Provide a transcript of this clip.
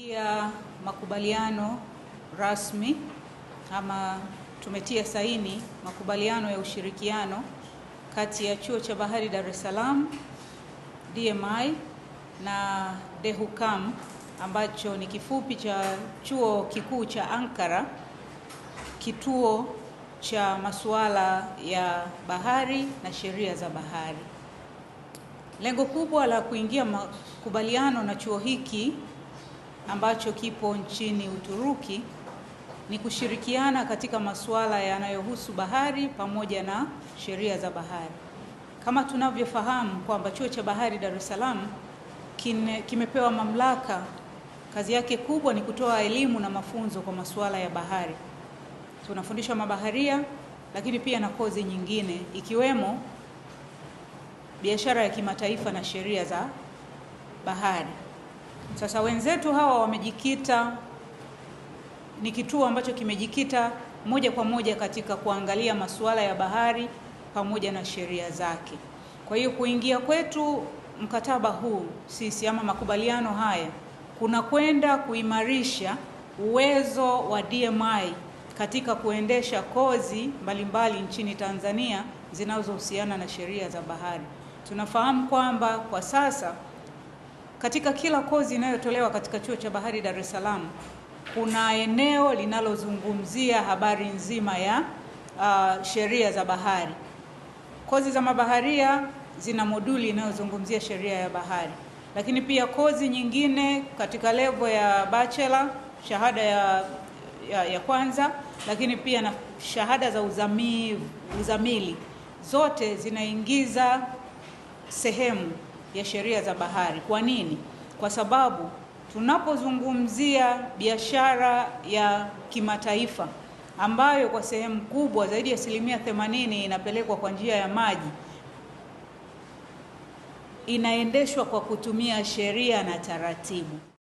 Ya makubaliano rasmi ama tumetia saini makubaliano ya ushirikiano kati ya Chuo cha Bahari Dar es Salaam DMI na DEHUCAM ambacho ni kifupi cha Chuo Kikuu cha Ankara, kituo cha masuala ya bahari na sheria za bahari. Lengo kubwa la kuingia makubaliano na chuo hiki ambacho kipo nchini Uturuki ni kushirikiana katika masuala yanayohusu bahari pamoja na sheria za bahari. Kama tunavyofahamu kwamba Chuo cha Bahari Dar es Salaam kimepewa mamlaka, kazi yake kubwa ni kutoa elimu na mafunzo kwa masuala ya bahari. Tunafundisha mabaharia, lakini pia na kozi nyingine ikiwemo biashara ya kimataifa na sheria za bahari. Sasa wenzetu hawa wamejikita, ni kituo ambacho kimejikita moja kwa moja katika kuangalia masuala ya bahari pamoja na sheria zake. Kwa hiyo kuingia kwetu mkataba huu sisi ama makubaliano haya kuna kwenda kuimarisha uwezo wa DMI katika kuendesha kozi mbalimbali nchini Tanzania zinazohusiana na sheria za bahari. Tunafahamu kwamba kwa sasa katika kila kozi inayotolewa katika Chuo cha Bahari Dar es Salaam kuna eneo linalozungumzia habari nzima ya sheria za bahari. Kozi za mabaharia zina moduli inayozungumzia sheria ya bahari. Lakini pia kozi nyingine katika level ya bachelor, shahada ya kwanza, lakini pia na shahada za uzamili, zote zinaingiza sehemu ya sheria za bahari. Kwa nini? Kwa sababu tunapozungumzia biashara ya kimataifa ambayo kwa sehemu kubwa zaidi ya 80% inapelekwa kwa njia ya maji, inaendeshwa kwa kutumia sheria na taratibu.